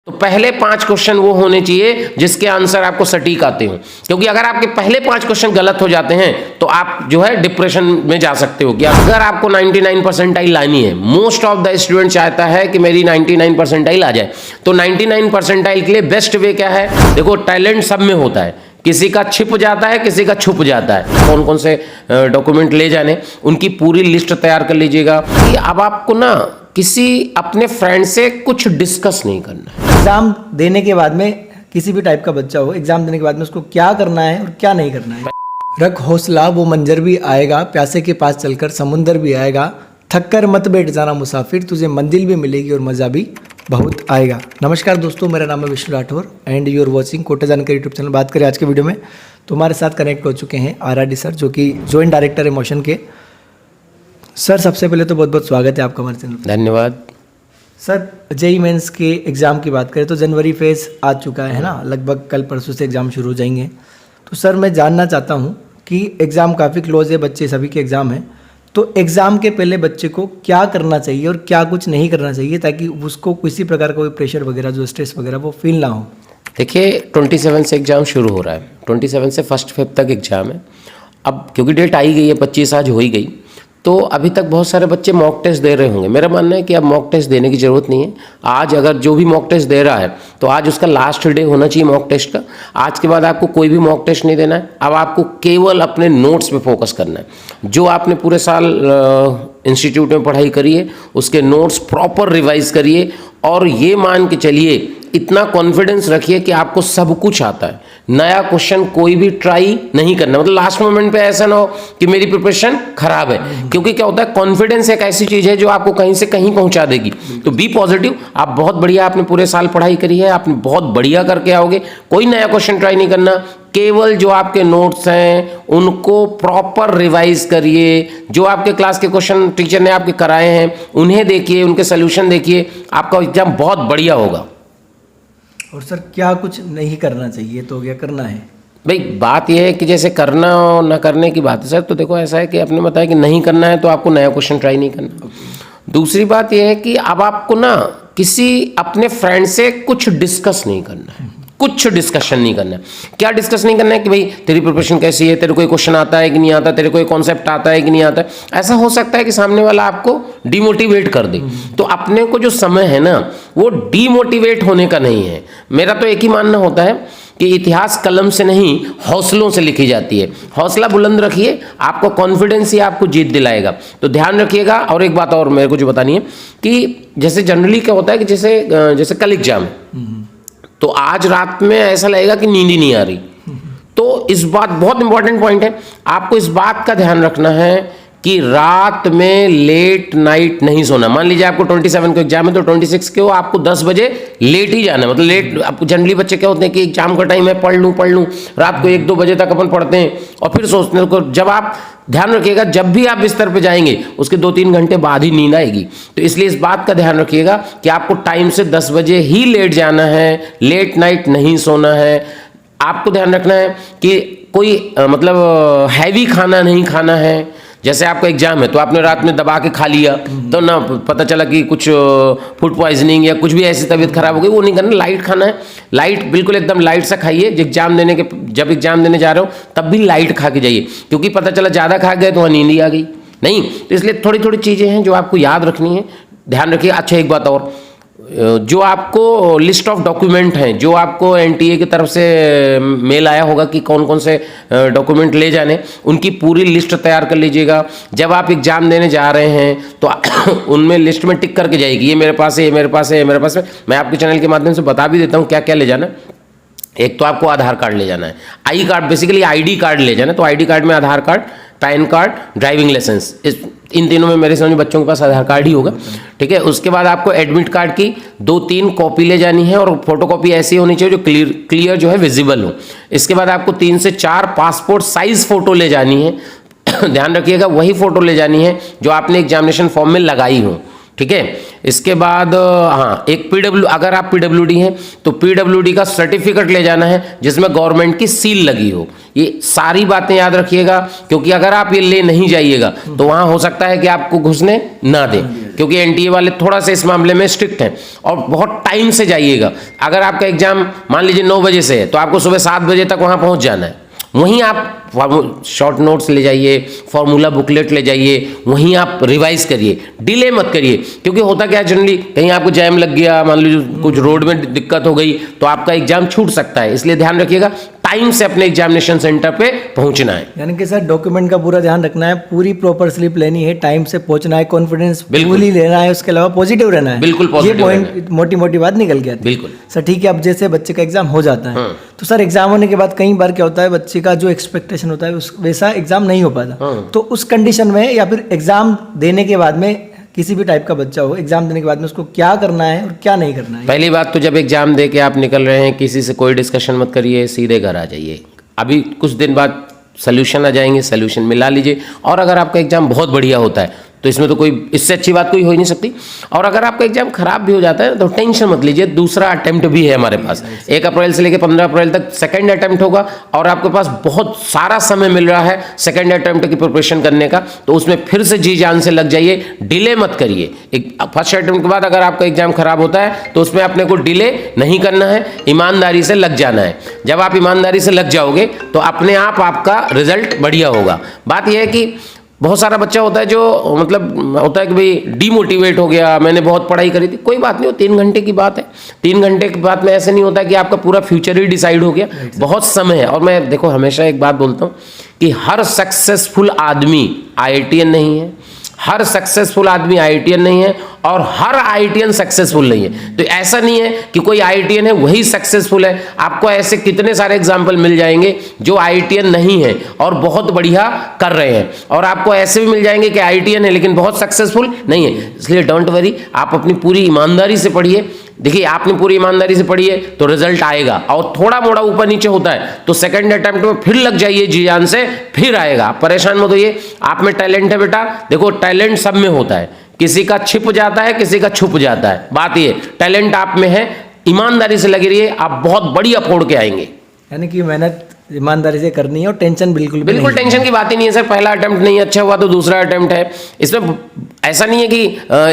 तो पहले 5 क्वेश्चन वो होने चाहिए जिसके आंसर आपको सटीक आते हो, क्योंकि अगर आपके पहले 5 क्वेश्चन गलत हो जाते हैं तो आप जो है डिप्रेशन में जा सकते हो। कि अगर आपको 99 परसेंटाइल लानी है, मोस्ट ऑफ द स्टूडेंट चाहता है कि मेरी 99 परसेंटाइल आ जाए, तो 99 परसेंटाइल के लिए बेस्ट वे क्या है? देखो, टैलेंट सब में होता है, किसी का छिप जाता है, किसी का छुप जाता है। कौन कौन से डॉक्यूमेंट ले जाने, उनकी पूरी लिस्ट तैयार कर लीजिएगा। कि अब आपको ना किसी अपने फ्रेंड से कुछ डिस्कस नहीं करना है। एग्जाम देने के बाद में किसी भी टाइप का बच्चा हो, एग्जाम देने के बाद में उसको क्या करना है और क्या नहीं करना है। रख हौसला, वो मंजर भी आएगा, प्यासे के पास चलकर समुंदर भी आएगा, थक कर मत बैठ जाना मुसाफिर, तुझे मंजिल भी मिलेगी और मज़ा भी बहुत आएगा। नमस्कार दोस्तों, मेरा नाम है Vishnu Rathore and you are watching Kota जानकारी यूट्यूब चैनल। बात करें आज के वीडियो में तो हमारे साथ कनेक्ट हो चुके हैं RRD सर, जो कि जॉइंट डायरेक्टर है मोशन के। सर, सबसे पहले तो बहुत बहुत स्वागत है आपका हमारे चैनल पर। धन्यवाद सर, जेईई मेंस के एग्ज़ाम की बात करें तो जनवरी फेज़ आ चुका है ना, लगभग कल परसों से एग्ज़ाम शुरू हो जाएंगे। तो सर, मैं जानना चाहता हूँ कि एग्ज़ाम काफ़ी क्लोज है, बच्चे सभी के एग्ज़ाम हैं, तो एग्ज़ाम के पहले बच्चे को क्या करना चाहिए और क्या कुछ नहीं करना चाहिए ताकि उसको किसी प्रकार का कोई प्रेशर वगैरह, जो स्ट्रेस वगैरह, वो फील ना हो। देखिए, 27 से एग्ज़ाम शुरू हो रहा है, 27 से 1 फेब तक एग्ज़ाम है। अब क्योंकि डेट आई गई है, 25 आज हो ही गई, तो अभी तक बहुत सारे बच्चे मॉक टेस्ट दे रहे होंगे। मेरा मानना है कि अब मॉक टेस्ट देने की ज़रूरत नहीं है। आज अगर जो भी मॉक टेस्ट दे रहा है तो आज उसका लास्ट डे होना चाहिए मॉक टेस्ट का। आज के बाद आपको कोई भी मॉक टेस्ट नहीं देना है। अब आपको केवल अपने नोट्स पे फोकस करना है। जो आपने पूरे साल इंस्टीट्यूट में पढ़ाई करी है उसके नोट्स प्रॉपर रिवाइज करिए, और ये मान के चलिए, इतना कॉन्फिडेंस रखिए कि आपको सब कुछ आता है। नया क्वेश्चन कोई भी ट्राई नहीं करना, मतलब लास्ट मोमेंट पे ऐसा ना हो कि मेरी प्रिपरेशन खराब है। क्योंकि क्या होता है, कॉन्फिडेंस एक ऐसी चीज़ है जो आपको कहीं से कहीं पहुंचा देगी। तो बी पॉजिटिव। आप बहुत बढ़िया, आपने पूरे साल पढ़ाई करी है, आपने बहुत बढ़िया करके आओगे। कोई नया क्वेश्चन ट्राई नहीं करना, केवल जो आपके नोट्स हैं उनको प्रॉपर रिवाइज करिए। जो आपके क्लास के क्वेश्चन टीचर ने आपके कराए हैं उन्हें देखिए, उनके सोल्यूशन देखिए, आपका एग्जाम बहुत बढ़िया होगा। और सर, क्या कुछ नहीं करना चाहिए तो क्या करना है? भाई, बात यह है कि जैसे करना और ना करने की बात है सर। तो देखो, ऐसा है कि आपने बताया कि नहीं करना है तो आपको नया क्वेश्चन ट्राई नहीं करना। दूसरी बात यह है कि अब आपको ना किसी अपने फ्रेंड से कुछ डिस्कस नहीं करना है, कुछ डिस्कशन नहीं करना है। क्या डिस्कस नहीं करना है? कि भाई तेरी प्रिपरेशन कैसी है, तेरे को क्वेश्चन आता है कि नहीं आता, तेरे को कॉन्सेप्ट आता है कि नहीं आता है। ऐसा हो सकता है कि सामने वाला आपको डिमोटिवेट कर दे। तो अपने को जो समय है ना, वो डिमोटिवेट होने का नहीं है। मेरा तो एक ही मानना होता है कि इतिहास कलम से नहीं, हौसलों से लिखी जाती है। हौसला बुलंद रखिए, आपको कॉन्फिडेंस ही आपको जीत दिलाएगा। तो ध्यान रखिएगा। और एक बात और मेरे को जो बतानी है कि जैसे जनरली क्या होता है कि जैसे कल एग्जाम है, तो आज रात में ऐसा लगेगा कि नींद ही नहीं आ रही। तो इस बात, बहुत इंपॉर्टेंट पॉइंट है, आपको इस बात का ध्यान रखना है कि रात में लेट नाइट नहीं सोना। मान लीजिए आपको 27 को एग्जाम है तो 26 को आपको 10 बजे लेट ही जाना है। मतलब लेट, आपको जनरली बच्चे क्या होते हैं कि एग्जाम का टाइम है, पढ़ लूँ, रात को 1-2 बजे तक अपन पढ़ते हैं और फिर सोचते हैं को। जब आप ध्यान रखिएगा, जब भी आप बिस्तर पे जाएंगे उसके 2-3 घंटे बाद ही नींद आएगी। तो इसलिए इस बात का ध्यान रखिएगा कि आपको टाइम से 10 बजे ही लेट जाना है, लेट नाइट नहीं सोना है। आपको ध्यान रखना है कि कोई मतलब हैवी खाना नहीं खाना है। जैसे आपका एग्जाम है तो आपने रात में दबा के खा लिया तो ना पता चला कि कुछ फूड पॉइजनिंग या कुछ भी ऐसी तबीयत खराब हो गई, वो नहीं करना। लाइट खाना है, लाइट, बिल्कुल एकदम लाइट सा खाइए। जब एग्जाम देने जा रहे हो तब भी लाइट खा के जाइए, क्योंकि पता चला ज़्यादा खा गए तो वहाँ नींद ही आ गई नहीं। तो इसलिए थोड़ी थोड़ी चीज़ें हैं जो आपको याद रखनी है, ध्यान रखिए। अच्छा, एक बात और, जो आपको लिस्ट ऑफ डॉक्यूमेंट हैं, जो आपको NTA की तरफ से मेल आया होगा कि कौन कौन से डॉक्यूमेंट ले जाने, उनकी पूरी लिस्ट तैयार कर लीजिएगा। जब आप एग्जाम देने जा रहे हैं तो उनमें लिस्ट में टिक करके जाएगी, ये मेरे पास है, ये मेरे पास है, ये मेरे पास है। मैं आपके चैनल के माध्यम से बता भी देता हूँ क्या क्या ले जाना है। एक तो आपको आधार कार्ड ले जाना है, I card, basically ID card ले जाना है। तो ID कार्ड में Aadhaar card, PAN card, driving licence, इन तीनों में मेरे समझ बच्चों के पास आधार कार्ड ही होगा, ठीक है। उसके बाद आपको एडमिट कार्ड की 2-3 कॉपी ले जानी है, और फोटो कॉपी ऐसी होनी चाहिए जो क्लियर जो है विजिबल हो। इसके बाद आपको 3 से 4 पासपोर्ट साइज फोटो ले जानी है। ध्यान रखिएगा, वही फोटो ले जानी है जो आपने एग्जामिनेशन फॉर्म में लगाई हो, ठीक है। इसके बाद हाँ, एक पीडब्ल्यू, अगर आप पीडब्ल्यूडी हैं तो पीडब्ल्यूडी का सर्टिफिकेट ले जाना है जिसमें गवर्नमेंट की सील लगी हो। ये सारी बातें याद रखिएगा, क्योंकि अगर आप ये ले नहीं जाइएगा तो वहां हो सकता है कि आपको घुसने ना दें, क्योंकि एनटीए वाले थोड़ा सा इस मामले में स्ट्रिक्ट हैं। और बहुत टाइम से जाइएगा। अगर आपका एग्जाम मान लीजिए 9 बजे से है तो आपको सुबह 7 बजे तक वहां पहुंच जाना है। वहीं आप शॉर्ट नोट्स ले जाइए, फॉर्मूला बुकलेट ले जाइए, वहीं आप रिवाइज करिए, डिले मत करिए। क्योंकि होता क्या है, जनरली कहीं आपको जैम लग गया, मान लीजिए कुछ रोड में दिक्कत हो गई तो आपका एग्जाम छूट सकता है। इसलिए ध्यान रखिएगा, टाइम से अपने एग्जामिनेशन सेंटर पे पहुंचना है। यानी कि सर डॉक्यूमेंट का पूरा ध्यान रखना है, पूरी प्रॉपर स्लिप लेनी है, टाइम से पहुंचना है, कॉन्फिडेंस बिल्कुल ही लेना है, उसके अलावा पॉजिटिव रहना है। बिल्कुल ये पॉइंट मोटी मोटी बात निकल गया। बिल्कुल सर ठीक है। अब जैसे बच्चे का एग्जाम हो जाता है तो सर एग्जाम होने के बाद कई बार क्या होता है, बच्चे का जो एक्सपेक्टेशन होता है उस वैसा एग्जाम नहीं हो पाता। तो उस कंडीशन में या फिर एग्जाम देने के बाद में किसी भी टाइप का बच्चा हो, एग्जाम देने के बाद में उसको क्या करना है और क्या नहीं करना है? पहली बात तो जब एग्जाम दे के आप निकल रहे हैं, किसी से कोई डिस्कशन मत करिए, सीधे घर आ जाइए। अभी कुछ दिन बाद सोल्यूशन आ जाएंगे, सोल्यूशन मिला लीजिए। और अगर आपका एग्जाम बहुत बढ़िया होता है तो इसमें तो कोई इससे अच्छी बात कोई हो ही नहीं सकती। और अगर आपका एग्जाम खराब भी हो जाता है तो टेंशन मत लीजिए, दूसरा अटेम्प्ट भी है हमारे पास। 1 अप्रैल से लेकर 15 अप्रैल तक सेकंड अटेम्प्ट होगा और आपके पास बहुत सारा समय मिल रहा है सेकंड अटेम्प्ट की प्रिपरेशन करने का। तो उसमें फिर से जी जान से लग जाइए, डिले मत करिए। फर्स्ट अटेम्प्ट के बाद अगर आपका एग्जाम खराब होता है तो उसमें अपने को डिले नहीं करना है, ईमानदारी से लग जाना है। जब आप ईमानदारी से लग जाओगे तो अपने आप आपका रिजल्ट बढ़िया होगा। बात यह है कि बहुत सारा बच्चा होता है जो मतलब होता है कि भाई डीमोटिवेट हो गया, मैंने बहुत पढ़ाई करी थी। कोई बात नहीं, वो 3 घंटे की बात है। 3 घंटे की बात में ऐसे नहीं होता कि आपका पूरा फ्यूचर ही डिसाइड हो गया। बहुत समय है। और मैं देखो हमेशा एक बात बोलता हूँ कि हर सक्सेसफुल आदमी आईआईटीएन नहीं है, हर सक्सेसफुल आदमी आईआईटीएन नहीं है और हर आईआईटीएन सक्सेसफुल नहीं है। तो ऐसा नहीं है कि कोई आईआईटीएन है वही सक्सेसफुल है। आपको ऐसे कितने सारे एग्जाम्पल मिल जाएंगे जो आईआईटीएन नहीं है और बहुत बढ़िया कर रहे हैं, और आपको ऐसे भी मिल जाएंगे कि आईआईटीएन है लेकिन बहुत सक्सेसफुल नहीं है। इसलिए डोंट वरी, आप अपनी पूरी ईमानदारी से पढ़िए। देखिए आपने पूरी ईमानदारी से पढ़ी है तो रिजल्ट आएगा, और थोड़ा मोड़ा ऊपर नीचे होता है तो सेकंड अटेम्प्ट में फिर लग जाइए जी जान से, फिर आएगा। आप परेशान मत होइए, आप में टैलेंट है बेटा। देखो टैलेंट सब में होता है, किसी का छिप जाता है, किसी का छुप जाता है। बात ये टैलेंट आप में है, ईमानदारी से लगे रहिए, आप बहुत बढ़िया फोड़ के आएंगे। यानी कि मेहनत ईमानदारी से करनी है और टेंशन बिल्कुल टेंशन की बात ही नहीं है सर। पहला अटेम्प्ट नहीं अच्छा हुआ तो दूसरा अटेम्प्ट है। इसमें ऐसा नहीं है कि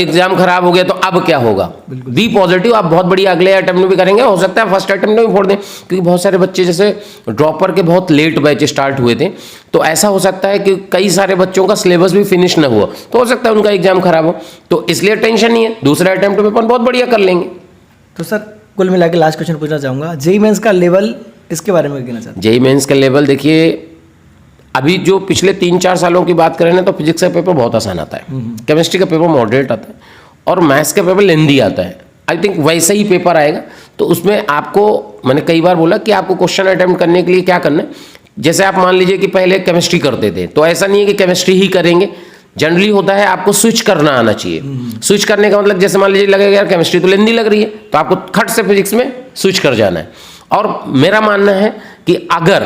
एग्जाम खराब हो गया तो अब क्या होगा। बी पॉजिटिव, आप बहुत बढ़िया अगले अटेम्प्ट में भी करेंगे। हो सकता है फर्स्ट अटेम्प्ट में भी फोड़ दें, क्योंकि बहुत सारे बच्चे जैसे ड्रॉपर के बहुत लेट बैच स्टार्ट हुए थे, तो ऐसा हो सकता है कि कई सारे बच्चों का सिलेबस भी फिनिश ना हुआ, तो हो सकता है उनका एग्जाम खराब हो। तो इसलिए टेंशन नहीं है, दूसरे अटेम्प्ट में अपन बहुत बढ़िया कर लेंगे। तो सर कुल मिला के लास्ट क्वेश्चन पूछना चाहूँगा, जेईई मेंस का लेवल, इसके बारे में कहना चाहते हैं? जेईई मेंस का लेवल देखिए, अभी जो पिछले 3-4 सालों की बात करें ना तो फिजिक्स का पेपर बहुत आसान आता है, केमिस्ट्री का पेपर मॉडरेट आता है और मैथ्स का पेपर लेंदी आता है। आई थिंक वैसे ही पेपर आएगा। तो उसमें आपको, मैंने कई बार बोला कि आपको क्वेश्चन अटेम्प्ट करने के लिए क्या करना है। जैसे आप मान लीजिए कि पहले केमिस्ट्री करते थे, तो ऐसा नहीं है कि केमिस्ट्री ही करेंगे। जनरली होता है आपको स्विच करना आना चाहिए। स्विच करने का मतलब जैसे मान लीजिए लगेगा यार केमिस्ट्री तो लेंदी लग रही है, तो आपको खट से फिजिक्स में स्विच कर जाना है। और मेरा मानना है कि अगर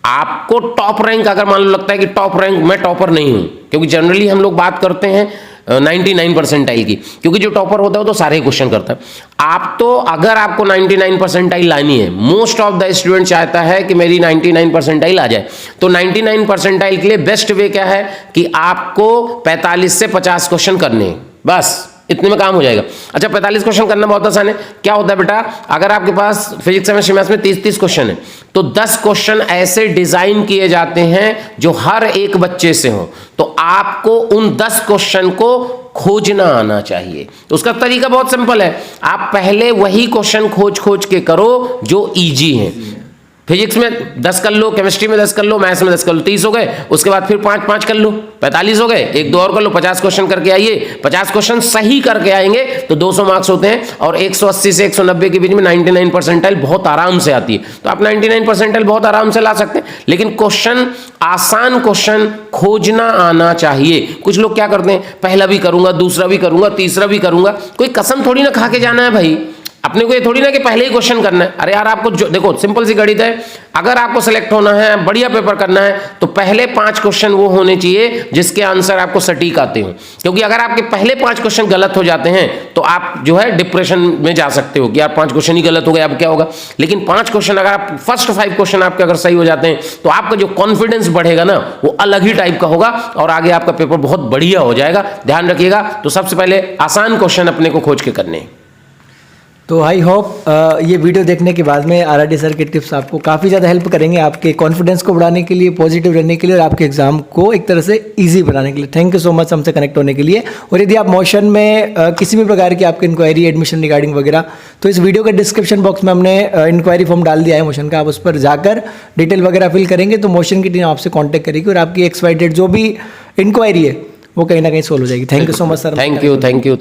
आपको टॉप रैंक, अगर मान लो लगता है कि टॉप रैंक मैं टॉपर नहीं हूं, क्योंकि जनरली हम लोग बात करते हैं 99 परसेंटाइल की, क्योंकि जो टॉपर होता है वो तो सारे क्वेश्चन करता है। आप तो अगर आपको 99 परसेंटाइल लानी है, मोस्ट ऑफ द स्टूडेंट चाहता है कि मेरी 99 परसेंटाइल आ जाए, तो 99 परसेंटाइल के लिए बेस्ट वे क्या है कि आपको 45 से 50 क्वेश्चन करने हैं, बस इतने में काम हो जाएगा। अच्छा 45 क्वेश्चन करना बहुत आसान है। क्या होता है बेटा, अगर आपके पास फिजिक्स केमिस्ट्री मैथ्स में 30 क्वेश्चन है तो 10 क्वेश्चन ऐसे डिजाइन किए जाते हैं जो हर एक बच्चे से हो, तो आपको उन 10 क्वेश्चन को खोजना आना चाहिए। तो उसका तरीका बहुत सिंपल है, आप पहले वही क्वेश्चन खोज के करो जो इजी हैं। फिजिक्स में 10 कर लो, केमिस्ट्री में 10 कर लो, मैथ्स में 10 कर लो, 30 हो गए। उसके बाद फिर 5-5 कर लो, 45 हो गए। 1-2 और कर लो, 50 क्वेश्चन करके आइए। 50 क्वेश्चन सही करके आएंगे तो 200 मार्क्स होते हैं, और 180 से 190 के बीच में 99 परसेंटाइल बहुत आराम से आती है। तो आप 99 परसेंटाइल बहुत आराम से ला सकते हैं, लेकिन क्वेश्चन, आसान क्वेश्चन खोजना आना चाहिए। कुछ लोग क्या करते हैं, पहला भी करूंगा, दूसरा भी करूंगा, तीसरा भी करूंगा। कोई कसम थोड़ी ना खा के जाना है भाई। अपने को ये थोड़ी ना कि पहले ही क्वेश्चन करना है। अरे यार आपको जो देखो सिंपल सी गणित है, अगर आपको सेलेक्ट होना है, बढ़िया पेपर करना है, तो पहले 5 क्वेश्चन वो होने चाहिए जिसके आंसर आपको सटीक आते हो। क्योंकि अगर आपके पहले 5 क्वेश्चन गलत हो जाते हैं तो आप जो है डिप्रेशन में जा सकते हो कि यार 5 क्वेश्चन ही गलत हो गए, अब क्या होगा। लेकिन 5 क्वेश्चन अगर आप फर्स्ट 5 क्वेश्चन आपके अगर सही हो जाते हैं तो आपका जो कॉन्फिडेंस बढ़ेगा ना वो अलग ही टाइप का होगा और आगे आपका पेपर बहुत बढ़िया हो जाएगा। ध्यान रखिएगा। तो सबसे पहले आसान क्वेश्चन अपने को खोज के करने हैं। तो आई होप ये वीडियो देखने के बाद में आरआरटी सर के टिप्स आपको काफ़ी ज़्यादा हेल्प करेंगे आपके कॉन्फिडेंस को बढ़ाने के लिए, पॉजिटिव रहने के लिए और आपके एग्जाम को एक तरह से इजी बनाने के लिए। थैंक यू सो मच हमसे कनेक्ट होने के लिए। और यदि आप मोशन में किसी भी प्रकार की आपकी इंक्वायरी, एडमिशन रिगार्डिंग वगैरह, तो इस वीडियो के डिस्क्रिप्शन बॉक्स में हमने इंक्वायरी फॉर्म डाल दिया है मोशन का। आप उस पर जाकर डिटेल वगैरह फिल करेंगे तो मोशन की टीम आपसे कॉन्टैक्ट करेगी और आपकी XYZ जो भी इंक्वायरी है वो कहीं ना कहीं सोल्व हो जाएगी। Thank you so much sir. Thank you.